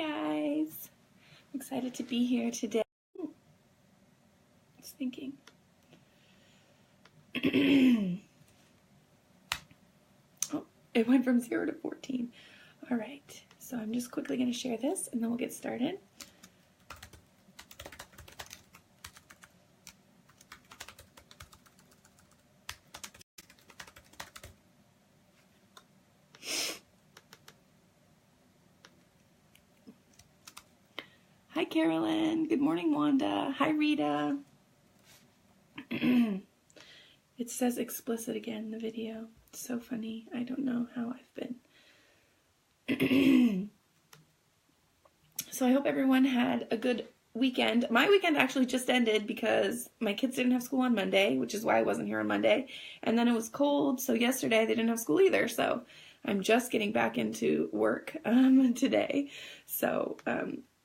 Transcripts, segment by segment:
guys. I'm excited to be here today. Just thinking. Oh, it went from 0 to 14. All right, so I'm just quickly going to share this and then we'll get started. Hi, Carolyn. Good morning, Wanda. Hi, Rita. It says explicit again in the video. It's so funny. I don't know how I've been. So I hope everyone had a good weekend. My weekend actually just ended because my kids didn't have school on Monday, which is why I wasn't here on Monday. And then it was cold, so yesterday they didn't have school either. So I'm just getting back into work today. So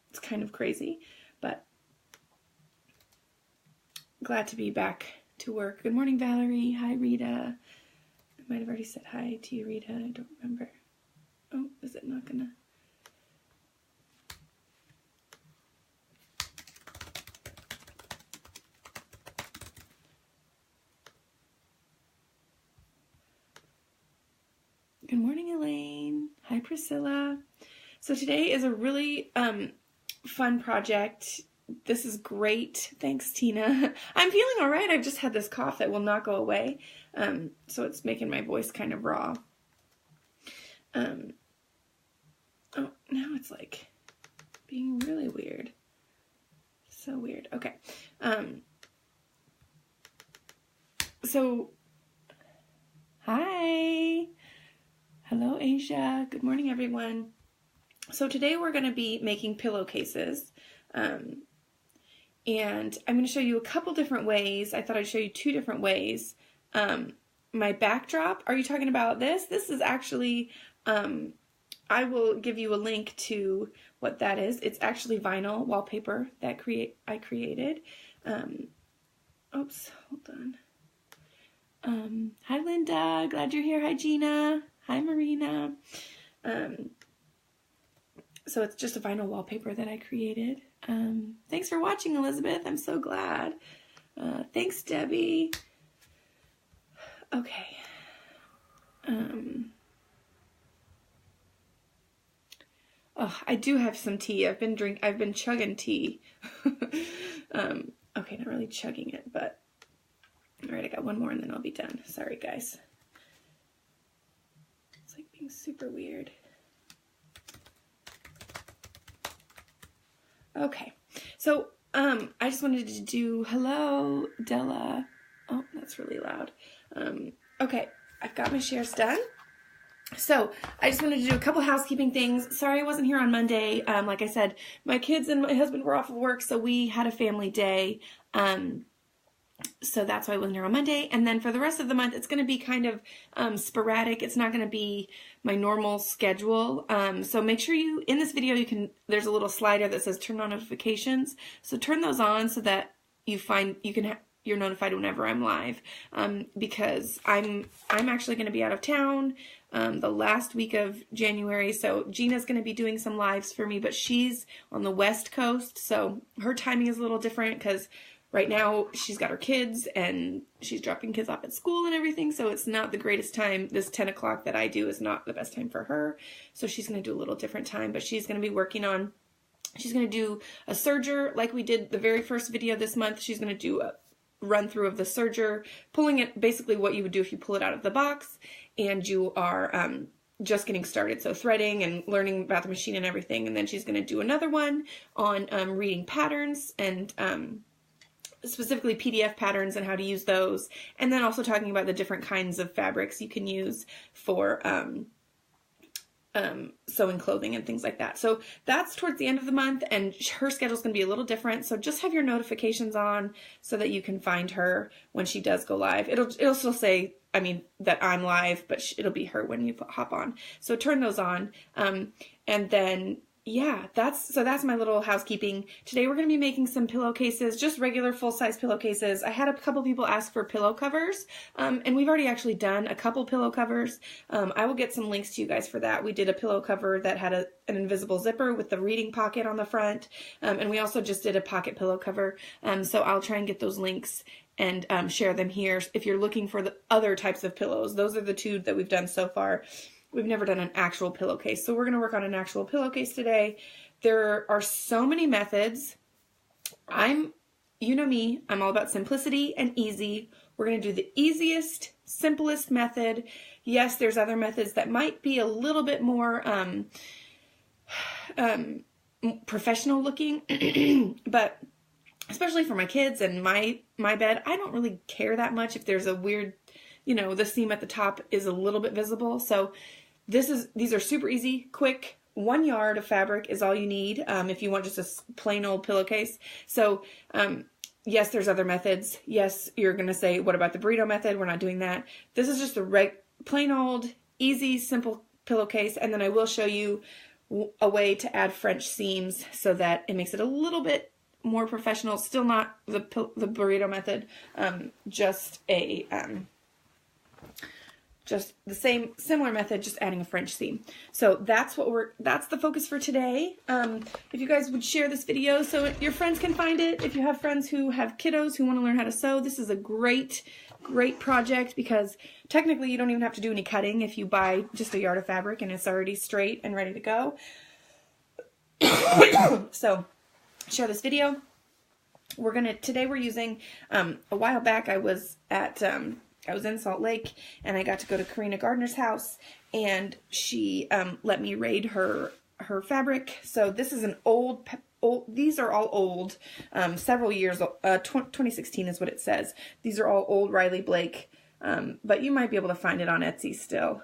it's kind of crazy, but glad to be back to work. Good morning, Valerie. Hi, Rita. I might have already said hi to you, Rita. I don't remember. Oh, is it not gonna? Good morning, Elaine. Hi, Priscilla. So today is a really fun project. This is great. Thanks, Tina. I'm feeling all right. I've just had this cough that will not go away. So it's making my voice kind of raw. Oh, now it's like being really weird. So weird. Okay. So, hi. Hello, Asia. Good morning, everyone. So today we're going to be making pillowcases. And I'm going to show you a couple different ways. I thought I'd show you 2 different ways. My backdrop, are you talking about this? This is actually, I will give you a link to what that is. It's actually vinyl wallpaper that I created. Oops, hold on. Hi, Linda. Glad you're here. Hi, Gina. Hi, Marina. So it's just a vinyl wallpaper that I created. Thanks for watching, Elizabeth. I'm so glad. Thanks, Debbie. Okay. Oh, I do have some tea. I've been chugging tea. Okay, not really chugging it, but all right, I got one more and then I'll be done. Sorry, guys. It's like being super weird. Okay, so I just wanted to do, hello, Della. Oh, that's really loud. Okay, I've got my shares done. So I just wanted to do a couple housekeeping things. Sorry I wasn't here on Monday. Like I said, my kids and my husband were off of work, so we had a family day. So that's why I wasn't here on Monday. And then for the rest of the month, it's going to be kind of sporadic. It's not going to be my normal schedule. So make sure in this video, there's a little slider that says turn on notifications. So turn those on so that you're notified whenever I'm live. Because I'm actually going to be out of town the last week of January. So Gina's going to be doing some lives for me, but she's on the West Coast. So her timing is a little different because right now she's got her kids and she's dropping kids off at school and everything. So it's not the greatest time. This 10 o'clock that I do is not the best time for her. So she's going to do a little different time, but she's going to be working on, she's going to do a serger like we did the very first video this month. She's going to do a run through of the serger, pulling it basically what you would do if you pull it out of the box and you are just getting started. So threading and learning about the machine and everything. And then she's going to do another one on reading patterns and specifically PDF patterns and how to use those. And then also talking about the different kinds of fabrics you can use for sewing clothing and things like that. So that's towards the end of the month, and her schedule's going to be a little different. So just have your notifications on so that you can find her when she does go live. It'll still say, I mean, that I'm live, but it'll be her when you hop on. So turn those on. And then yeah, that's my little housekeeping. Today we're going to be making some pillowcases, just regular full-size pillowcases. I had a couple people ask for pillow covers, and we've already actually done a couple pillow covers. I will get some links to you guys for that. We did a pillow cover that had an invisible zipper with the reading pocket on the front, and we also just did a pocket pillow cover. So I'll try and get those links and share them here. If you're looking for the other types of pillows, those are the two that we've done so far. We've never done an actual pillowcase, so we're going to work on an actual pillowcase today. There are so many methods. You know me, I'm all about simplicity and easy. We're going to do the easiest, simplest method. Yes, there's other methods that might be a little bit more professional looking, but especially for my kids and my bed, I don't really care that much if there's a weird, the seam at the top is a little bit visible. So these are super easy, quick. 1 yard of fabric is all you need if you want just a plain old pillowcase. So yes, there's other methods. Yes, you're going to say, what about the burrito method? We're not doing that. This is just a plain old, easy, simple pillowcase. And then I will show you a way to add French seams so that it makes it a little bit more professional. Still not the burrito method, just the similar method, just adding a French seam. So that's the focus for today. If you guys would share this video so your friends can find it. If you have friends who have kiddos who want to learn how to sew, this is a great project, because technically you don't even have to do any cutting if you buy just a yard of fabric and it's already straight and ready to go. So share this video. Today we're using, a while back I was in Salt Lake and I got to go to Karina Gardner's house, and she let me raid her fabric. So this is an old, these are all old, several years, 2016 is what it says. These are all old Riley Blake, but you might be able to find it on Etsy still,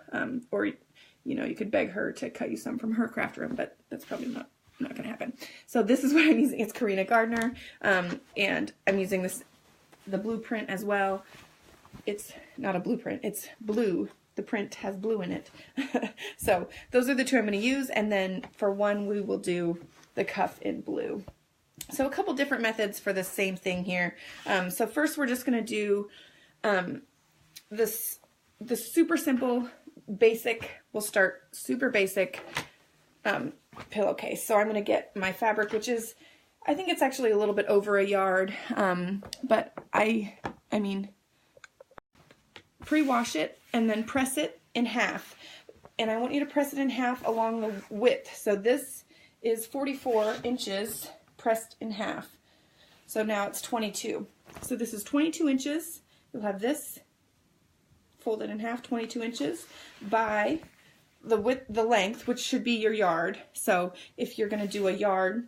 or you could beg her to cut you some from her craft room, but that's probably not going to happen. So this is what I'm using. It's Karina Gardner, and I'm using the blueprint as well. It's not a blueprint, it's blue. The print has blue in it. So those are the two I'm going to use, and then for one we will do the cuff in blue. So a couple different methods for the same thing here. So first we're just going to do the super simple, basic, we'll start super basic pillowcase. So I'm going to get my fabric, which is, I think it's actually a little bit over a yard, but I mean, pre-wash it and then press it in half. And I want you to press it in half along the width. So this is 44 inches pressed in half. So now it's 22. So this is 22 inches. You'll have this folded in half, 22 inches by the width, the length, which should be your yard. So if you're going to do a yard,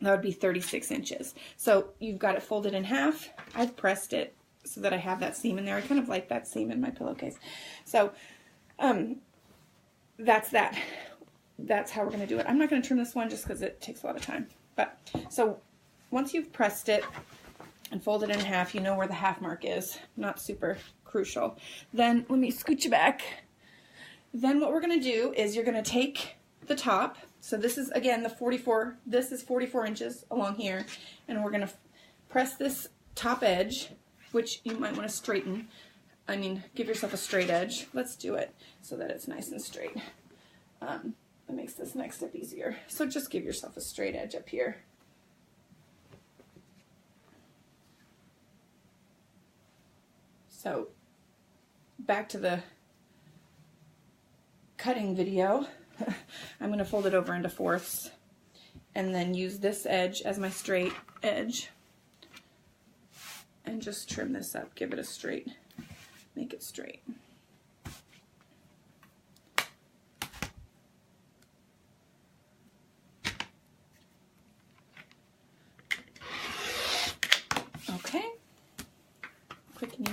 that would be 36 inches. So you've got it folded in half. I've pressed it so that I have that seam in there. I kind of like that seam in my pillowcase. So that's that. That's how we're going to do it. I'm not going to trim this one just because it takes a lot of time. But so once you've pressed it and folded it in half, you know where the half mark is. Not super crucial. Then let me scoot you back. Then what we're going to do is you're going to take the top. So this is, again, the 44. This is 44 inches along here. And we're going to press this top edge, which you might want to straighten. I mean, give yourself a straight edge. Let's do it so that it's nice and straight. It makes this next step easier. So just give yourself a straight edge up here. So back to the cutting video. I'm going to fold it over into fourths and then use this edge as my straight edge. And just trim this up, give it a straight, make it straight. Okay, quick and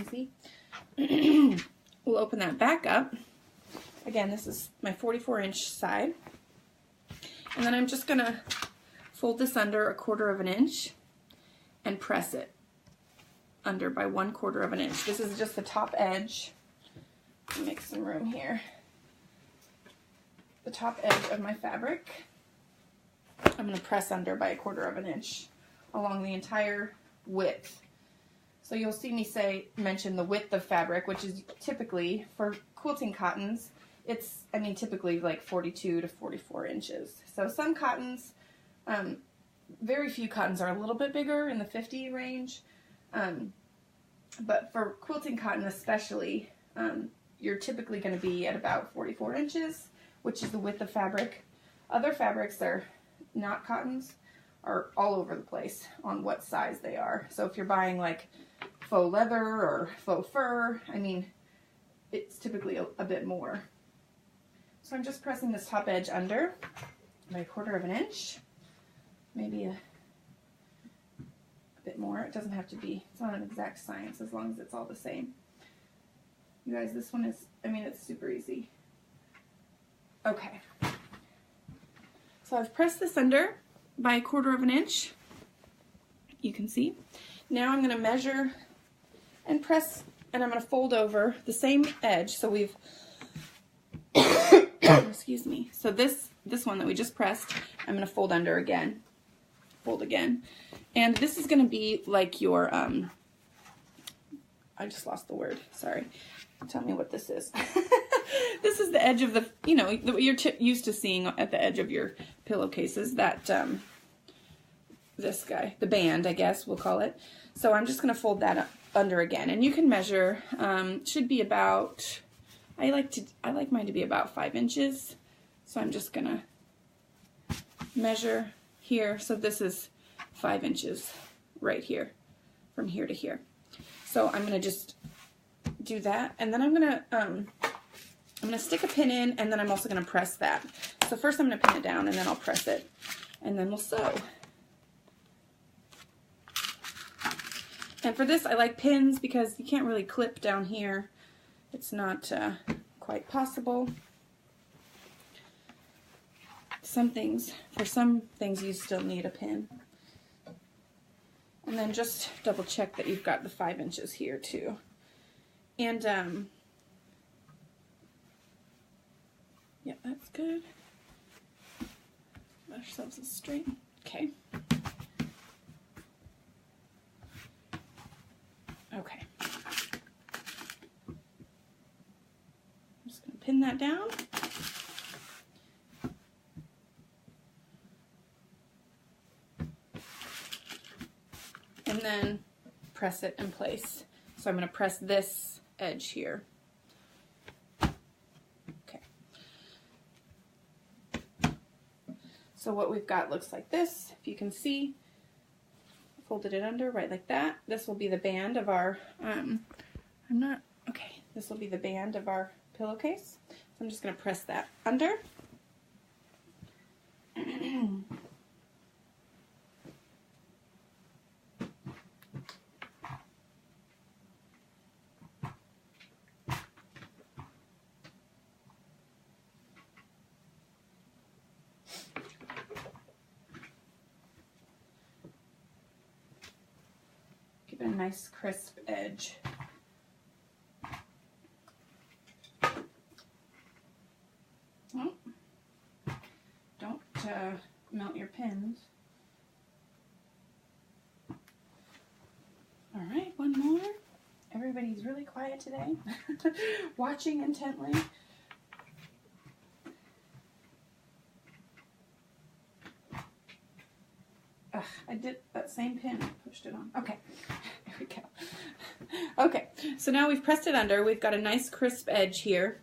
easy. We'll open that back up. Again, this is my 44-inch side. And then I'm just gonna fold this under 1/4 of an inch and press it under by 1/4 of an inch. This is just the top edge. Make some room here. The top edge of my fabric. I'm going to press under by 1/4 inch along the entire width. So you'll see me mention the width of fabric, which is typically, for quilting cottons, it's, typically like 42 to 44 inches. So some cottons, very few cottons are a little bit bigger, in the 50 range. But for quilting cotton especially, you're typically going to be at about 44 inches, which is the width of fabric. Other fabrics that are not cottons are all over the place on what size they are. So if you're buying like faux leather or faux fur, it's typically a bit more. So I'm just pressing this top edge under by 1/4 inch, maybe a bit more. It doesn't have to be, it's not an exact science as long as it's all the same. You guys, this one is, it's super easy. Okay. So I've pressed this under by 1/4 inch. You can see. Now I'm going to measure and press, and I'm going to fold over the same edge. So we've, excuse me. So this one that we just pressed, I'm going to fold under again. Fold again. And this is going to be like your, I just lost the word, sorry. Tell me what this is. This is the edge of the, what you're used to seeing at the edge of your pillowcases, that, this guy, the band, I guess we'll call it. So I'm just going to fold that up under again. And you can measure, should be about, I like mine to be about 5 inches. So I'm just going to measure here. So this is 5 inches right here, from here to here. So I'm going to just do that, and then I'm going to stick a pin in, and then I'm also going to press that. So first I'm going to pin it down, and then I'll press it, and then we'll sew. And for this I like pins because you can't really clip down here. It's not quite possible. For some things you still need a pin. And then just double check that you've got the 5 inches here too. And yeah, that's good. Get ourselves a straight. Okay. Okay. I'm just going to pin that down. And then press it in place. So I'm going to press this edge here. Okay. So what we've got looks like this. If you can see, folded it under right like that. This will be the band of our, this will be the band of our pillowcase. So I'm just going to press that under. A nice crisp edge. Oh, don't melt your pins. All right, one more. Everybody's really quiet today, watching intently. Ugh, I did that same pin, I pushed it on. Okay, there we go. Okay, so now we've pressed it under. We've got a nice crisp edge here.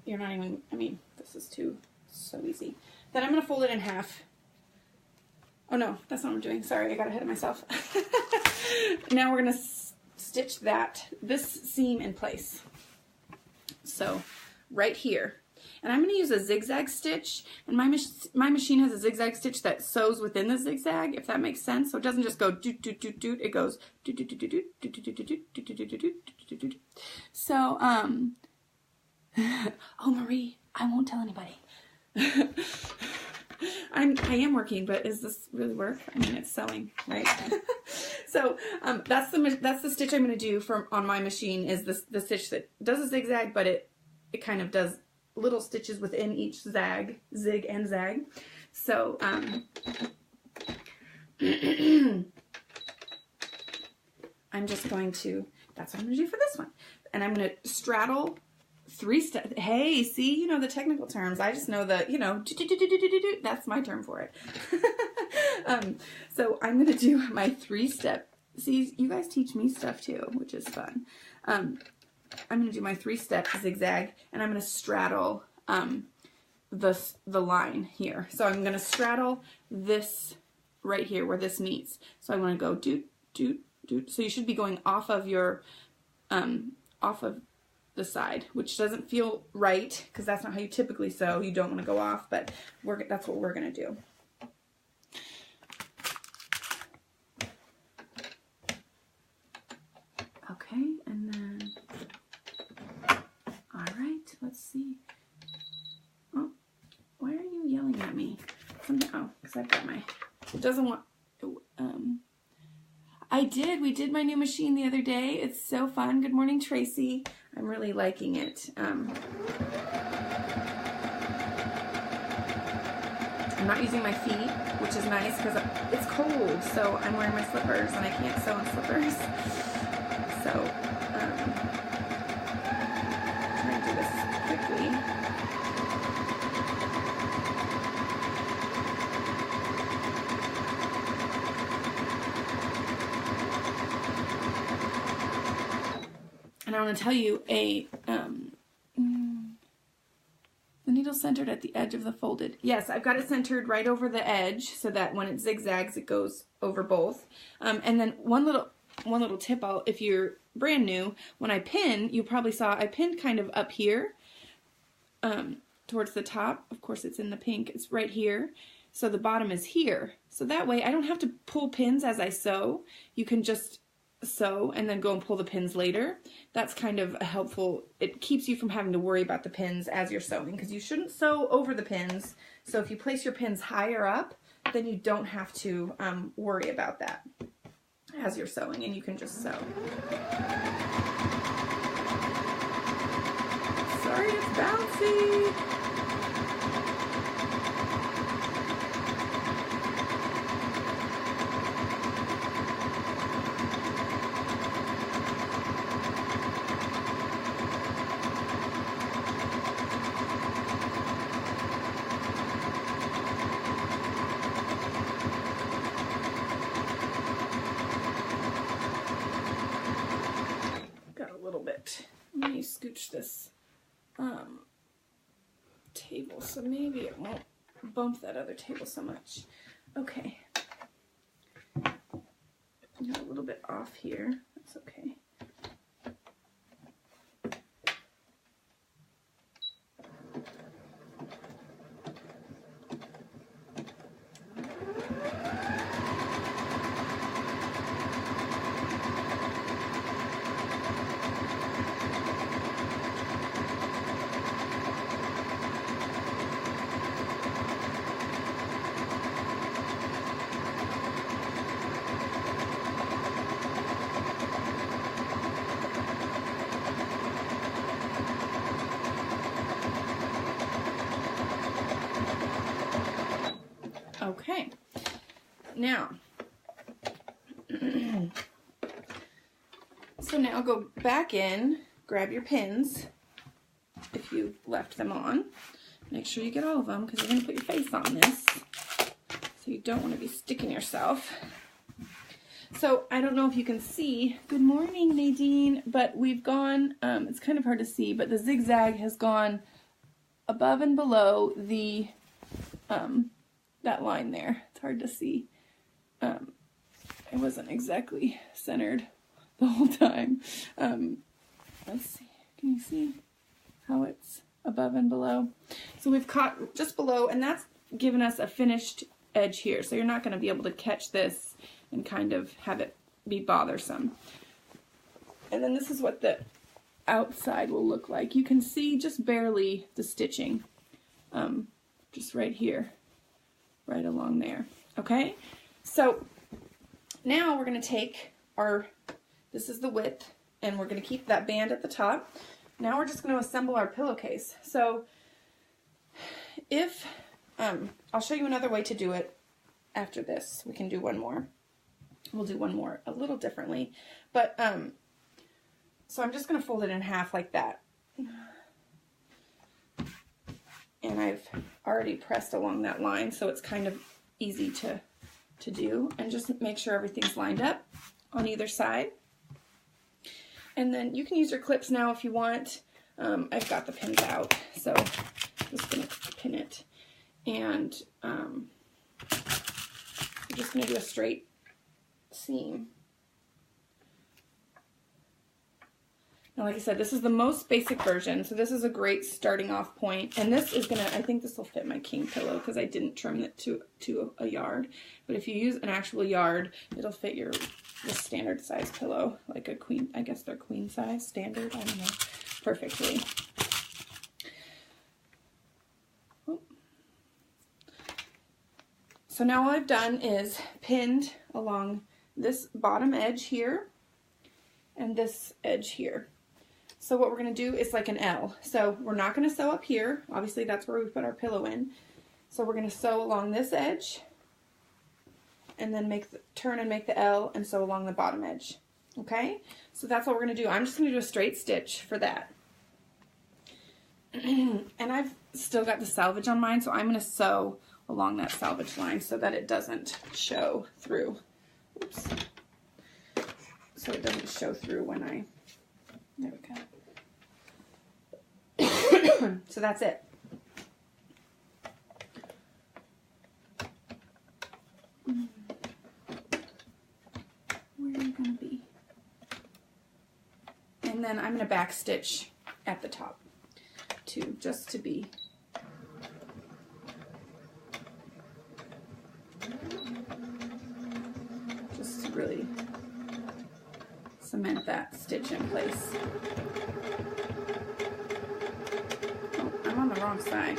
You're not even, this is so easy. Then I'm going to fold it in half. Oh no, that's not what I'm doing. Sorry, I got ahead of myself. Now we're going to stitch this seam in place. So right here. And I'm going to use a zigzag stitch, and my machine has a zigzag stitch that sews within the zigzag, if that makes sense. So it doesn't just go doot doot doot doot, it goes doot doot doot doot doot doot doot doot doot doot doot doot doot. So oh Marie, I won't tell anybody. I am working, but is this really work? It's sewing, right? So that's the stitch I'm going to do on my machine, is the stitch that does a zigzag, but it kind of does little stitches within each zig and zag. So, I'm just going to, that's what I'm going to do for this one. And I'm going to straddle 3 steps. Hey, see, you know the technical terms. I just know the, you know, that's my term for it. So I'm going to do my 3-step. See, you guys teach me stuff too, which is fun. I'm going to do my 3-step zigzag, and I'm going to straddle the line here. So I'm going to straddle this right here where this meets. So I want to go doot, doot, doot. So you should be going off of your, off of the side, which doesn't feel right because that's not how you typically sew. You don't want to go off, but that's what we're going to do. Okay, and then, all right, let's see. Oh, why are you yelling at me? Oh, because I've got my, it doesn't want, we did my new machine the other day. It's so fun. Good morning, Tracy. I'm really liking it. I'm not using my feet, which is nice because it's cold, so I'm wearing my slippers and I can't sew in slippers. So, I'm trying to do this quickly. And I want to tell you, the needle centered at the edge of the folded. Yes, I've got it centered right over the edge so that when it zigzags, it goes over both. And then one little tip, if you're brand new, when I pin, you probably saw I pinned kind of up here towards the top. Of course, it's in the pink. It's right here. So the bottom is here. So that way I don't have to pull pins as I sew. You can just sew and then go and pull the pins later. That's kind of a helpful, it keeps you from having to worry about the pins as you're sewing, because you shouldn't sew over the pins. So if you place your pins higher up, then you don't have to worry about that as you're sewing, and you can just sew. Sorry, it's bouncy. Let me scooch this table so maybe it won't bump that other table so much. Okay. Got a little bit off here. That's okay. Okay, now, so now go back in, grab your pins, if you left them on. Make sure you get all of them, because you're going to put your face on this, so you don't want to be sticking yourself. So I don't know if you can see, good morning Nadine, but we've gone, it's kind of hard to see, but the zigzag has gone above and below the, that line there. It's hard to see. It wasn't exactly centered the whole time. Let's see. Can you see how it's above and below? So we've caught just below, and that's given us a finished edge here. So you're not going to be able to catch this and kind of have it be bothersome. And then this is what the outside will look like. You can see just barely the stitching, just right here. Right along there. Okay, so now we're going to take our, this is the width, and we're going to keep that band at the top. Now we're just going to assemble our pillowcase. So if I'll show you another way to do it after this. We can do one more. We'll do one more a little differently. But, so I'm just going to fold it in half like that. And I've already pressed along that line, so it's kind of easy to do. And just make sure everything's lined up on either side. And then you can use your clips now if you want. I've got the pins out, so I'm just going to pin it. And I'm just going to do a straight seam. Now, like I said, this is the most basic version, so this is a great starting off point. And this is going to, I think this will fit my king pillow because I didn't trim it to a yard. But if you use an actual yard, it'll fit your the standard size pillow, like a queen, I guess they're queen size, standard, I don't know, perfectly. So now all I've done is pinned along this bottom edge here and this edge here. So what we're going to do is like an L. So we're not going to sew up here. Obviously that's where we put our pillow in. So we're going to sew along this edge and then turn and make the L and sew along the bottom edge. Okay? So that's what we're going to do. I'm just going to do a straight stitch for that. And I've still got the selvage on mine, so I'm going to sew along that selvage line so that it doesn't show through. Oops. So it doesn't show through when there we go. So that's it. Where are you going to be? And then I'm going to back stitch at the top too, just to be really cement that stitch in place. Oh, I'm on the wrong side.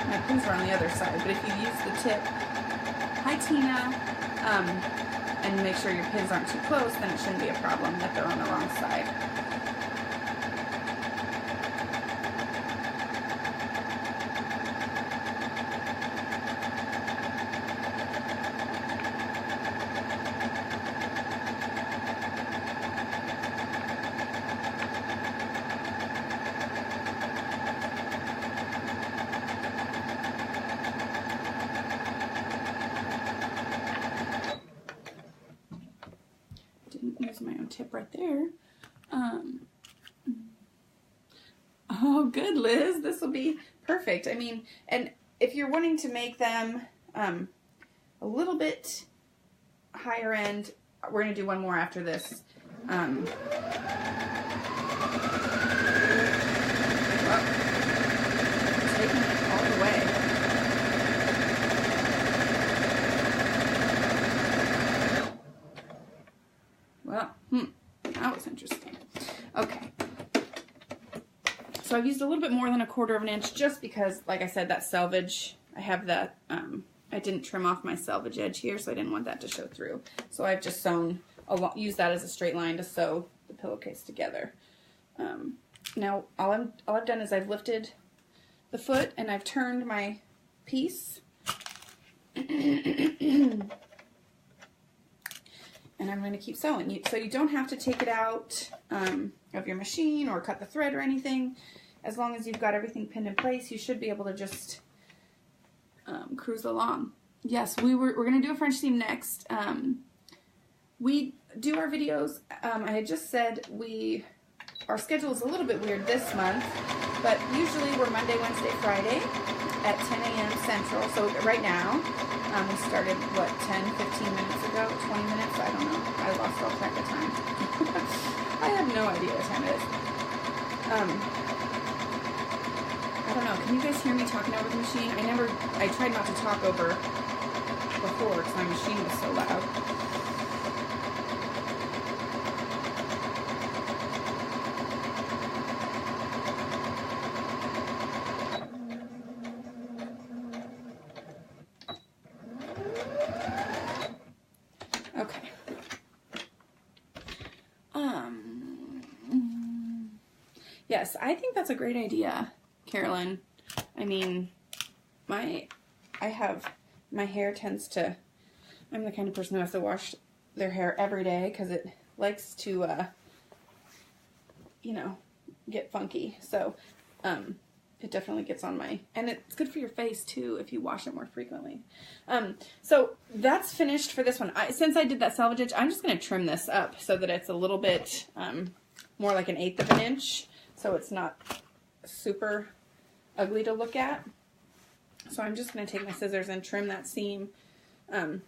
My pins are on the other side, but if you use the tip, hi Tina, and make sure your pins aren't too close, then it shouldn't be a problem that they're on the wrong side. Use my own tip right there. Oh, good, Liz. This will be perfect. I mean, and if you're wanting to make them a little bit higher end, we're going to do one more after this. Well, taking it all the way. Well, that was interesting. Okay. So I've used a little bit more than 1/4 inch just because, like I said, that selvage, I have that, I didn't trim off my selvage edge here, so I didn't want that to show through. So I've just used that as a straight line to sew the pillowcase together. Now, all I've done is I've lifted the foot and I've turned my piece. And I'm going to keep sewing. So you don't have to take it out of your machine or cut the thread or anything. As long as you've got everything pinned in place, you should be able to just cruise along. Yes, we're going to do a French seam next. We do our videos. I had just said our schedule is a little bit weird this month, but usually we're Monday, Wednesday, Friday at 10 a.m. Central. So right now, we started, what, 10, 15 minutes ago, 20 minutes? I don't know. I lost all track of time. I have no idea what time it is. I don't know. Can you guys hear me talking over the machine? I tried not to talk over before because my machine was so loud. Yes, I think that's a great idea, Carolyn. I mean, my hair tends to, I'm the kind of person who has to wash their hair every day because it likes to, you know, get funky. So, it definitely gets on my, and it's good for your face too if you wash it more frequently. So that's finished for this one. Since I did that selvage, I'm just going to trim this up so that it's a little bit more like 1/8 of an inch, so it's not super ugly to look at. So I'm just going to take my scissors and trim that seam, and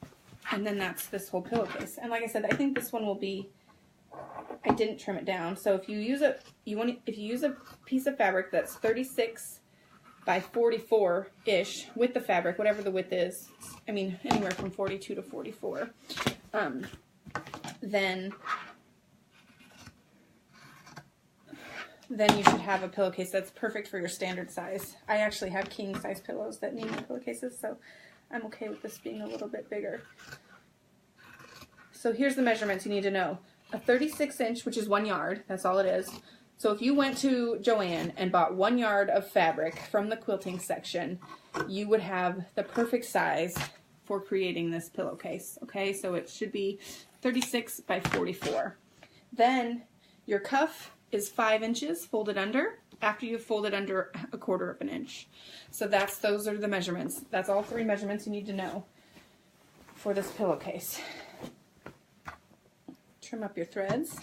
then that's this whole pillowcase. And like I said, I think this one will be, I didn't trim it down. So if you use a piece of fabric that's 36 by 44-ish with the fabric, whatever the width is, I mean anywhere from 42 to 44, then you should have a pillowcase that's perfect for your standard size. I actually have king size pillows that need pillowcases, so I'm okay with this being a little bit bigger. So here's the measurements you need to know. A 36-inch, which is 1 yard, that's all it is. So if you went to Joann and bought 1 yard of fabric from the quilting section, you would have the perfect size for creating this pillowcase, okay? So it should be 36 by 44. Then your cuff is 5 inches folded under after you've folded under 1/4 of an inch. So those are the measurements. That's all 3 measurements you need to know for this pillowcase. Trim up your threads,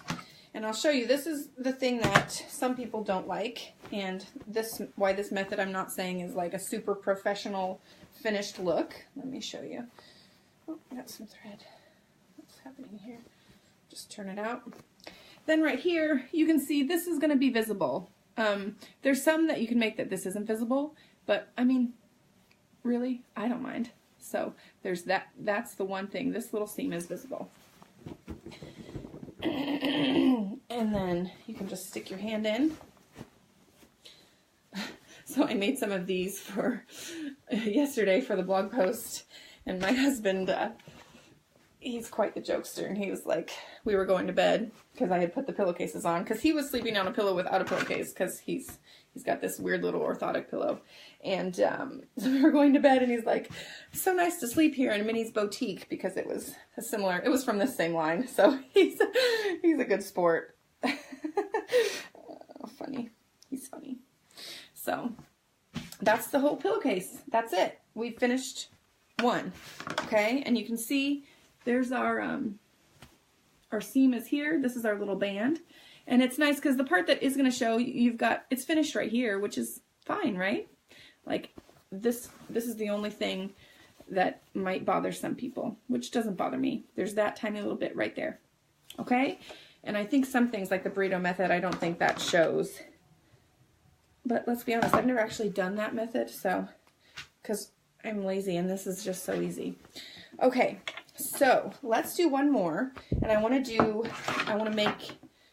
and I'll show you. This is the thing that some people don't like, and why this method I'm not saying is like a super professional finished look. Let me show you. Oh, I got some thread. What's happening here? Just turn it out. Then right here you can see this is going to be visible. There's some that you can make that this isn't visible, but I mean, really, I don't mind. So there's that. That's the one thing. This little seam is visible. And then you can just stick your hand in. So I made some of these for yesterday for the blog post, and my husband, he's quite the jokester, and he was like, we were going to bed because I had put the pillowcases on, because he was sleeping on a pillow without a pillowcase because he's got this weird little orthotic pillow. And so we were going to bed, and he's like, so nice to sleep here in Minnie's Boutique, because it was it was from this same line. So he's a good sport. Oh, funny. He's funny. So that's the whole pillowcase. That's it. We finished one. Okay, and you can see there's our seam is here. This is our little band. And it's nice because the part that is going to show, it's finished right here, which is fine, right? Like this is the only thing that might bother some people, which doesn't bother me. There's that tiny little bit right there. Okay? And I think some things like the burrito method, I don't think that shows. But let's be honest, I've never actually done that method, so, because I'm lazy and this is just so easy. Okay, so let's do one more, and I want to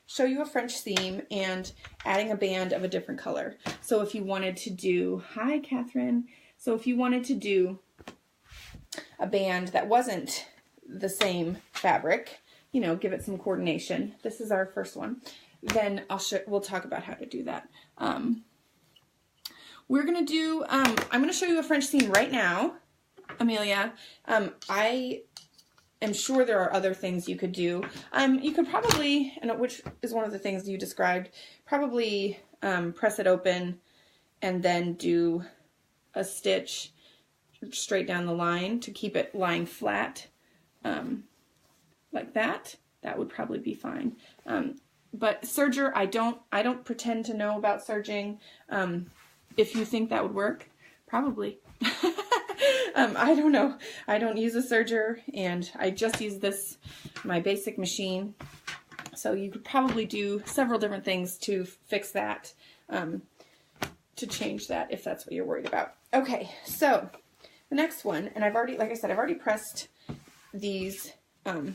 show you a French seam and adding a band of a different color. So if you wanted to do, hi Catherine, so if you wanted to do a band that wasn't the same fabric, you know, give it some coordination. This is our first one. Then we'll talk about how to do that. We're going to do, I'm going to show you a French seam right now, Amelia. I am sure there are other things you could do. You could probably, and which is one of the things you described, probably press it open and then do a stitch straight down the line to keep it lying flat, like that. That would probably be fine. But serger, I don't pretend to know about serging. If you think that would work, probably. I don't know. I don't use a serger, and I just use my basic machine. So you could probably do several different things to fix that, to change that if that's what you're worried about. Okay, so the next one, and like I said, I've already pressed these to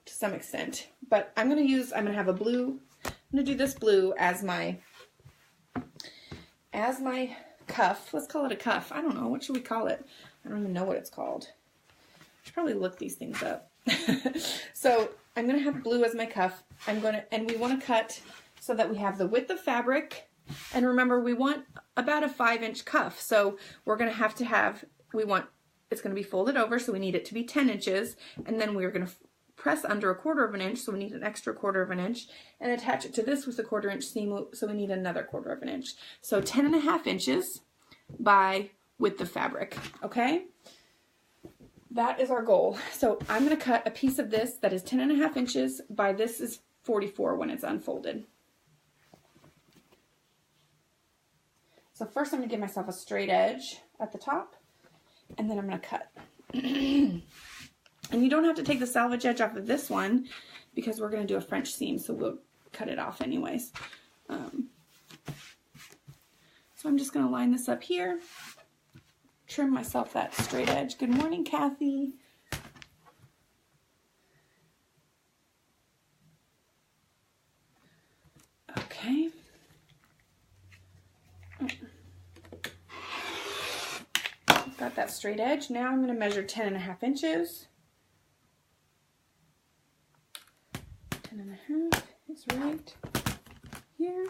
some extent, but I'm going to have a blue. I'm going to do this blue as my cuff. Let's call it a cuff. I don't know. What should we call it? I don't even know what it's called. I should probably look these things up. So I'm going to have blue as my cuff. And we want to cut so that we have the width of fabric. And remember, we want about a 5-inch cuff. So we're going to have, it's going to be folded over, so we need it to be 10 inches. And then we're going to press under a 1/4 inch, so we need an extra 1/4 inch, and attach it to this with a 1/4 inch seam, so we need another 1/4 inch. So 10.5 inches by width of fabric, okay? That is our goal. So I'm going to cut a piece of this that is 10.5 inches by this is 44 when it's unfolded. So first I'm going to give myself a straight edge at the top, and then I'm going to cut. And you don't have to take the salvage edge off of this one because we're going to do a French seam, so we'll cut it off anyways. So I'm just going to line this up here, trim myself that straight edge. Good morning, Kathy. Okay. Got that straight edge. Now I'm going to measure 10.5 inches. 10.5 is right here.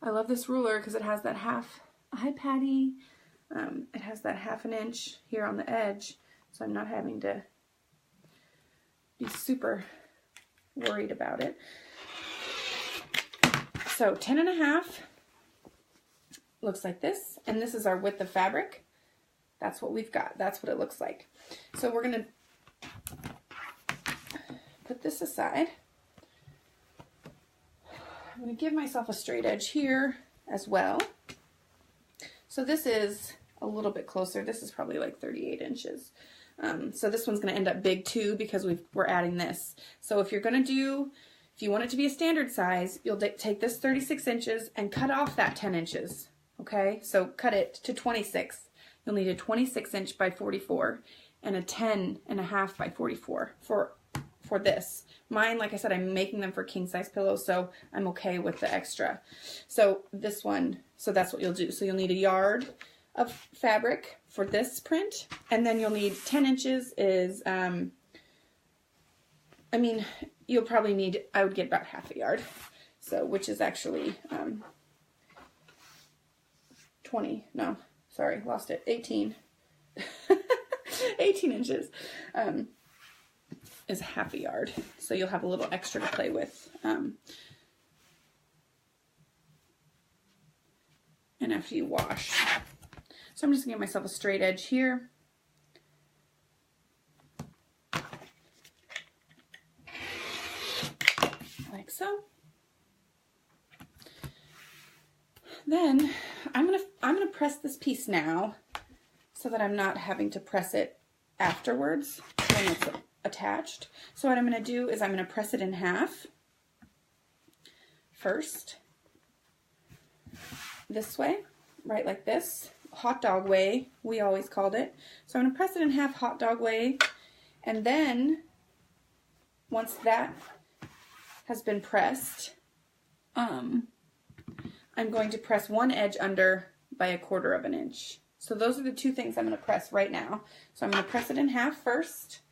I love this ruler because it has that half. Hi, Patty. It has that 1/2 inch here on the edge, so I'm not having to be super worried about it. So 10.5 looks like this, and this is our width of fabric. That's what we've got. That's what it looks like. So we're going to put this aside. I'm going to give myself a straight edge here as well. So this is a little bit closer. This is probably like 38 inches. So this one's going to end up big too because we're adding this. So if you want it to be a standard size, you'll take this 36 inches and cut off that 10 inches. Okay, so cut it to 26. You'll need a 26 inch by 44 and a 10.5 by 44 for this. Mine, like I said, I'm making them for king size pillows, so I'm okay with the extra. So this one, so that's what you'll do. So you'll need a yard of fabric for this print, and then you'll need 10 inches is, you'll probably need, I would get about 1/2 yard. So, which is actually, 18. 18 inches is 1/2 yard. So you'll have a little extra to play with. And after you wash. So I'm just gonna give myself a straight edge here. Like so. Then I'm gonna press this piece now so that I'm not having to press it afterwards when it's attached. So what I'm gonna do is I'm gonna press it in half first, this way, right like this, hot dog way, we always called it. So I'm gonna press it in half hot dog way, and then once that has been pressed, I'm going to press one edge under by 1/4 inch. So those are the two things I'm going to press right now. So I'm going to press it in half first.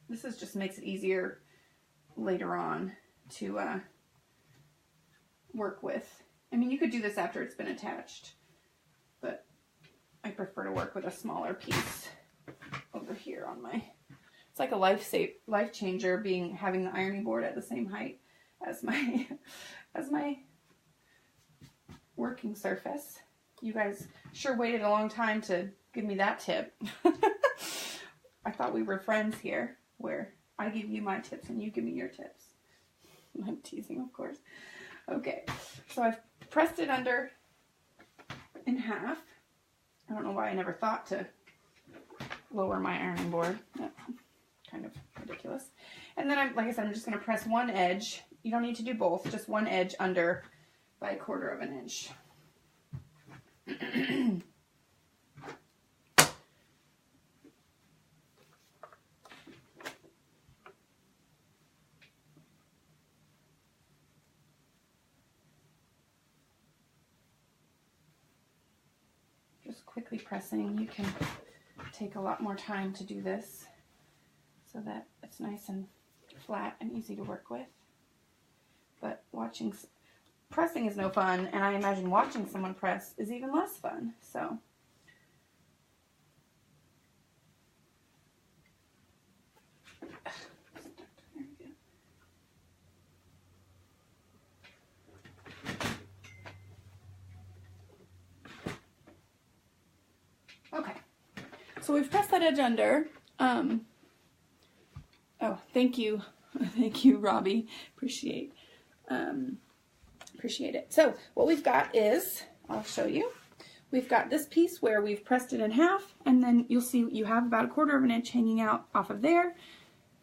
This just makes it easier later on to work with. I mean, you could do this after it's been attached, but I prefer to work with a smaller piece over here on my. It's like a life changer having the ironing board at the same height as my working surface. You guys sure waited a long time to give me that tip. I thought we were friends here, where I give you my tips and you give me your tips. I'm teasing, of course. Okay, so I've pressed it under in half. I don't know why I never thought to lower my ironing board. That's kind of ridiculous. And then like I said, I'm just going to press one edge. You don't need to do both, just one edge under by 1/4 inch. Just quickly pressing. You can take a lot more time to do this so that it's nice and flat and easy to work with. But pressing is no fun, and I imagine watching someone press is even less fun. So okay, so we've pressed that edge under. Oh, thank you, Robbie. Appreciate it. So what we've got is, I'll show you. We've got this piece where we've pressed it in half, and then you'll see you have about 1/4 of an inch hanging out off of there.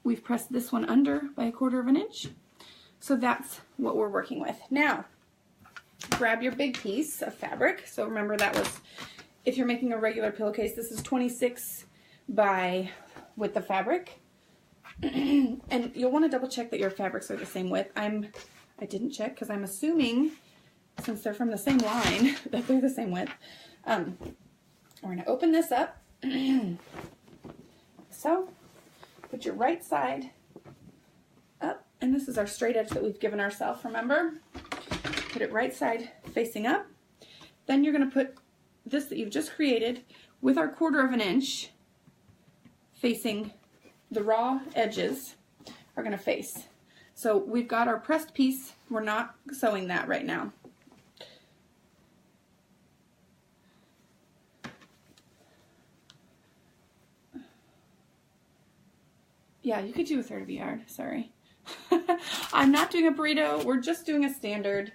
We've pressed this one under by 1/4 of an inch. So that's what we're working with. Now, grab your big piece of fabric. So remember that was, if you're making a regular pillowcase, this is 26 by with the fabric. And you'll want to double check that your fabrics are the same width. I didn't check because I'm assuming, since they're from the same line, that they're the same width. We're going to open this up. So, put your right side up, and this is our straight edge that we've given ourselves, remember? Put it right side facing up. Then you're going to put this that you've just created with our 1/4 of an inch facing the raw edges are going to face. So we've got our pressed piece. We're not sewing that right now. Yeah, you could do 1/3 of a yard, sorry. I'm not doing a burrito, we're just doing a standard,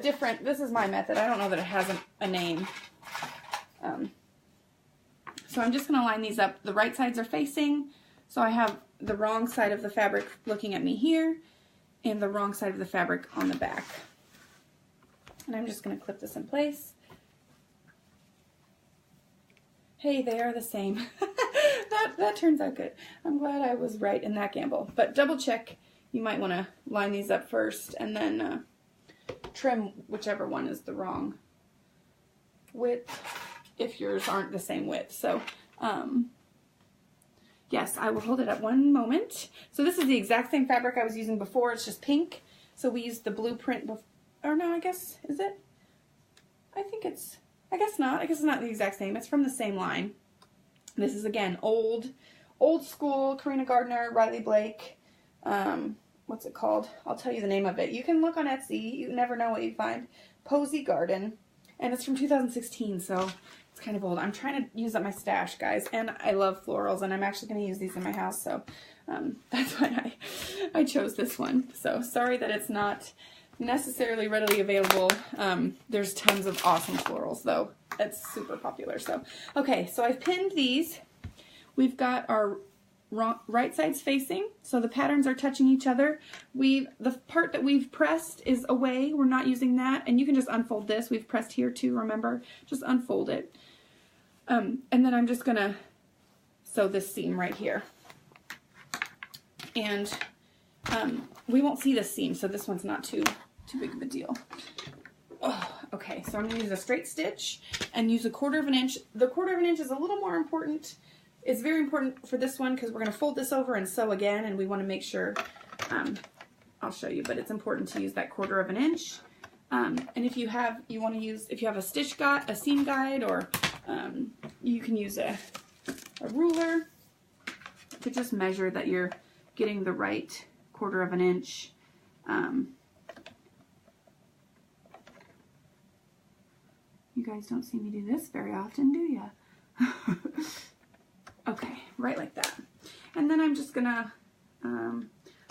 this is my method. I don't know that it has a name. So I'm just going to line these up. The right sides are facing, so I have the wrong side of the fabric looking at me here, and the wrong side of the fabric on the back. And I'm just going to clip this in place. Hey, they are the same. that turns out good. I'm glad I was right in that gamble. But double check. You might want to line these up first and then trim whichever one is the wrong width if yours aren't the same width. So, yes, I will hold it up one moment. So this is the exact same fabric I was using before. It's just pink. So we used the blueprint, or no, I guess, is it? I guess not. I guess it's not the exact same. It's from the same line. This is, again, old school, Karina Gardner, Riley Blake. What's it called? I'll tell you the name of it. You can look on Etsy. You never know what you find. Posy Garden. And it's from 2016, so it's kind of old. I'm trying to use up my stash, guys. And I love florals, and I'm actually going to use these in my house. So that's why I chose this one. So sorry that it's not necessarily readily available. There's tons of awesome florals, though. It's super popular. So, okay, so I've pinned these. We've got our right sides facing, so the patterns are touching each other. The part that we've pressed is away. We're not using that, and you can just unfold this. We've pressed here too, remember? Just unfold it. And then I'm just gonna sew this seam right here. And we won't see this seam, so this one's not too big of a deal. Oh, okay, so I'm going to use a straight stitch and use a 1/4 of an inch. The 1/4 of an inch is a little more important. It's very important for this one because we're going to fold this over and sew again, and we want to make sure, I'll show you, but it's important to use that 1/4 of an inch. And if you have a stitch guide, a seam guide, or you can use a ruler to just measure that you're getting the right 1/4 of an inch. You guys don't see me do this very often, do ya? Okay, right like that. And then I'm just gonna,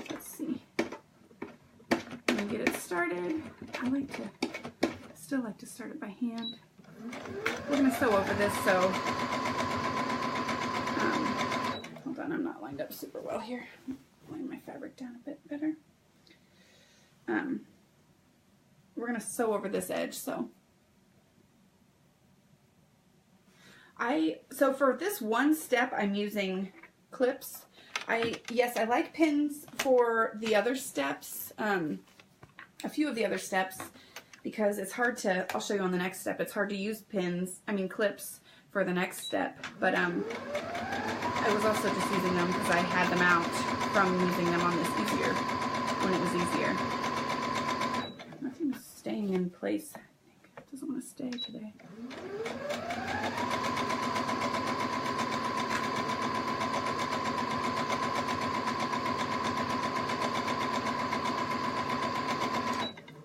let's see, I'm gonna get it started. I still like to start it by hand. We're gonna sew over this, so, hold on, I'm not lined up super well here. Line my fabric down a bit better. We're gonna sew over this edge, so. So for this one step, I'm using clips. Yes, I like pins for the other steps, a few of the other steps, because it's hard to, I'll show you on the next step, it's hard to use clips for the next step, but I was also just using them because I had them out from using them on this easier, when it was easier. Nothing's staying in place. I think it doesn't want to stay today.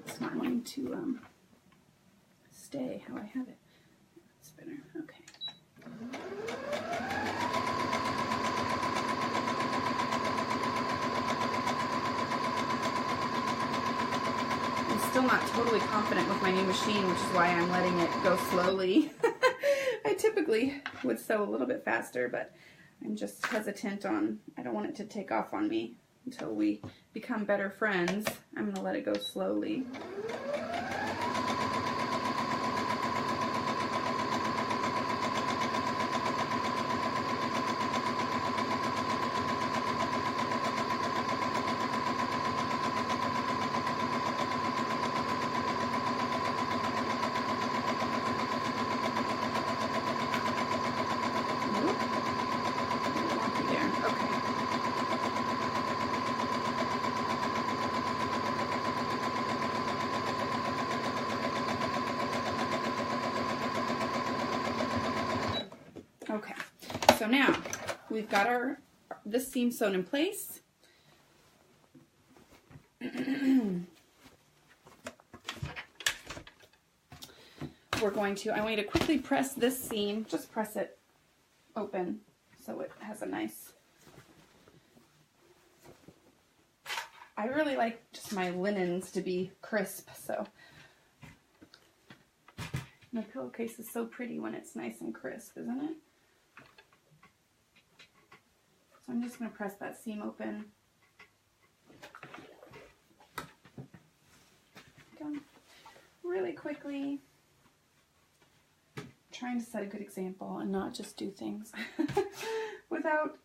It's not wanting to stay how I have it. That's better. Okay. Still not totally confident with my new machine, which is why I'm letting it go slowly. I typically would sew a little bit faster, but I'm just hesitant on, I don't want it to take off on me until we become better friends. I'm going to let it go slowly. Okay, so now we've got this seam sewn in place. We're going to, I want you to quickly press this seam, just press it open so it has a nice, I really like just my linens to be crisp, so my pillowcase is so pretty when it's nice and crisp, isn't it? So I'm just going to press that seam open. Go really quickly. Trying to set a good example and not just do things without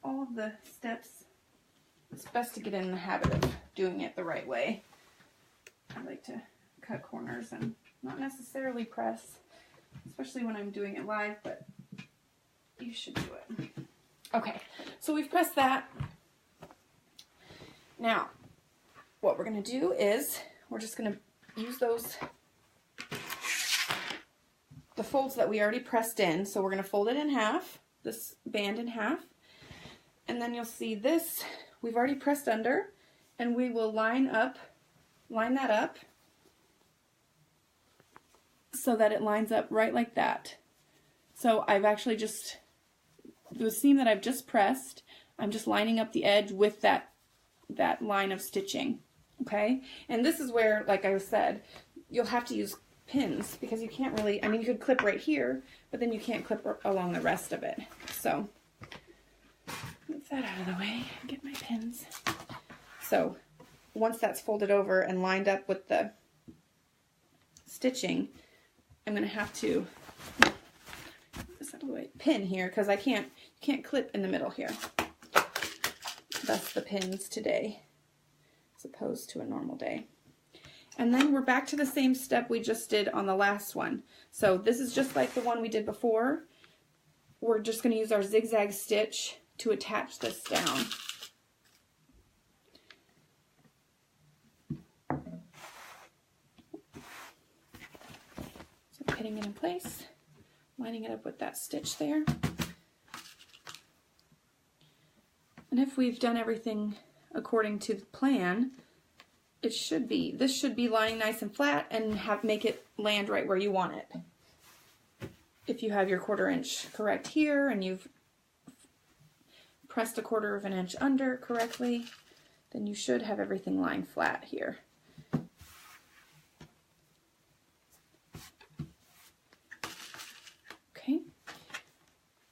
all of the steps. It's best to get in the habit of doing it the right way. I like to cut corners and not necessarily press, especially when I'm doing it live, but you should do it. Okay, so we've pressed that. Now, what we're going to do is we're just going to use the folds that we already pressed in. So we're going to fold it in half, this band in half, and then you'll see this we've already pressed under, and we will line that up so that it lines up right like that. So I've actually just, the seam that I've just pressed, I'm just lining up the edge with that line of stitching, okay? And this is where, like I said, you'll have to use pins because you can't really, I mean, you could clip right here, but then you can't clip along the rest of it. So move that out of the way and get my pins. So once that's folded over and lined up with the stitching, I'm going to have to this out of the way, pin here because I can't clip in the middle here. Thus the pins today as opposed to a normal day. And then we're back to the same step we just did on the last one. So this is just like the one we did before. We're just going to use our zigzag stitch to attach this down. So pinning it in place, lining it up with that stitch there. And if we've done everything according to the plan, this should be lying nice and flat and make it land right where you want it. If you have your 1/4 inch correct here and you've pressed a 1/4 of an inch under correctly, then you should have everything lying flat here. Okay,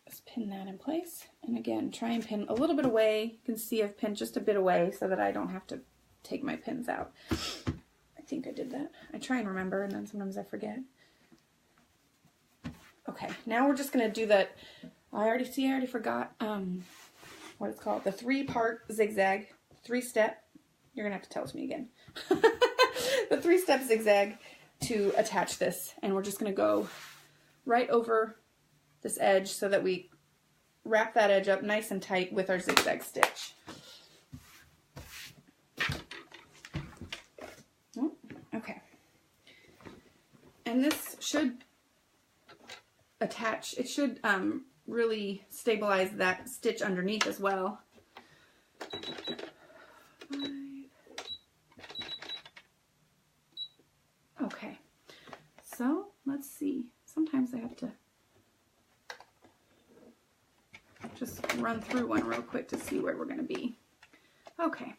just pin that in place. And again, try and pin a little bit away. You can see I've pinned just a bit away so that I don't have to take my pins out. I think I did that. I try and remember and then sometimes I forget. Okay, now we're just going to do that. I already forgot what it's called. The 3-part zigzag, 3-step. You're going to have to tell it to me again. The 3-step zigzag to attach this. And we're just going to go right over this edge so that we wrap that edge up nice and tight with our zigzag stitch. And this should attach, it should really stabilize that stitch underneath as well. Okay, so let's see. Sometimes I have to just run through one real quick to see where we're going to be. Okay.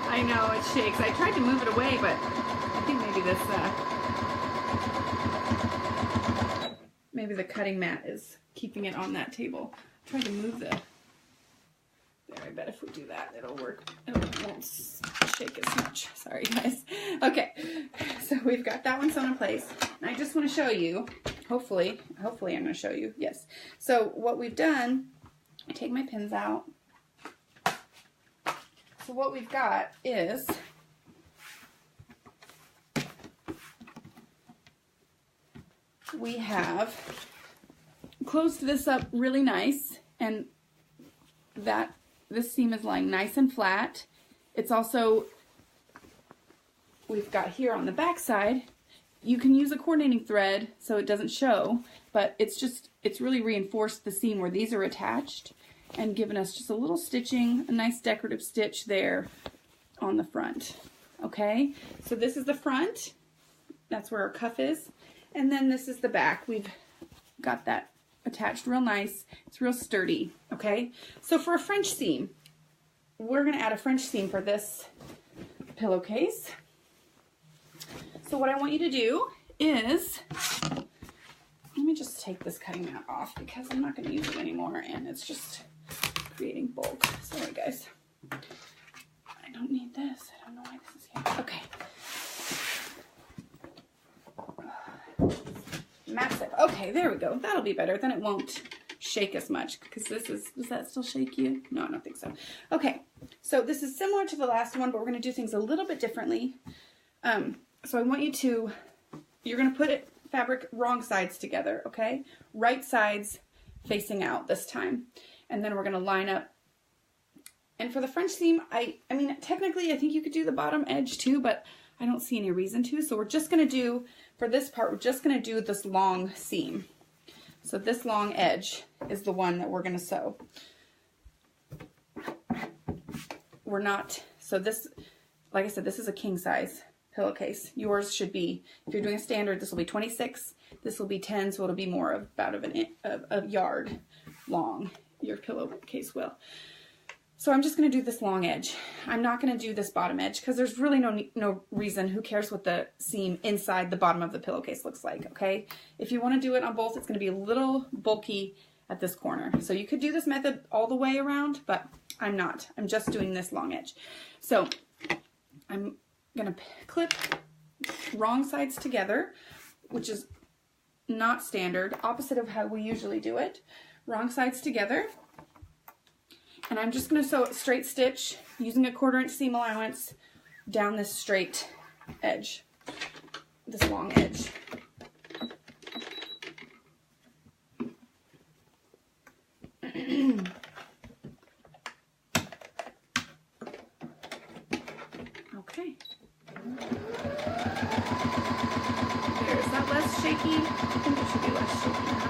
I know, it shakes. I tried to move it away, but I think maybe the cutting mat is keeping it on that table. I tried to move the, there, I bet if we do that, it'll work. It won't shake as much. Sorry, guys. Okay, so we've got that one sewn in place. And I just want to show you, hopefully I'm going to show you, yes. So what we've done, I take my pins out. So what we've got is we have closed this up really nice, and this seam is lying nice and flat. It's also, we've got here on the back side, you can use a coordinating thread so it doesn't show, but it's really reinforced the seam where these are attached and given us just a little stitching, a nice decorative stitch there on the front. Okay, so this is the front. That's where our cuff is. And then this is the back. We've got that attached real nice. It's real sturdy. Okay, so for a French seam, we're going to add a French seam for this pillowcase. So what I want you to do is, let me just take this cutting mat off because I'm not going to use it anymore, and it's just creating bulk. Sorry, guys. I don't need this. I don't know why this is here. Okay. Massive. Okay, there we go. That'll be better. Then it won't shake as much because this is, does that still shake you? No, I don't think so. Okay, so this is similar to the last one, but we're going to do things a little bit differently. So I want you to, you're going to put it, fabric wrong sides together, okay? Right sides facing out this time. And then we're going to line up. And for the French seam, I mean, technically I think you could do the bottom edge too, but I don't see any reason to. So we're just going to do, for this part, we're just going to do this long seam. So this long edge is the one that we're going to sew. We're not, so this, like I said, this is a king size pillowcase. Yours should be, if you're doing a standard, this will be 26, this will be 10, so it'll be more of about a yard long, your pillowcase will. So I'm just going to do this long edge. I'm not going to do this bottom edge because there's really no reason. Who cares what the seam inside the bottom of the pillowcase looks like, okay? If you want to do it on both, it's going to be a little bulky at this corner. So you could do this method all the way around, but I'm not. I'm just doing this long edge. So I'm going to clip wrong sides together, which is not standard, opposite of how we usually do it. Wrong sides together. And I'm just going to sew it straight stitch using a 1/4 inch seam allowance down this straight edge, this long edge. shaky? I think it should be less shaky now.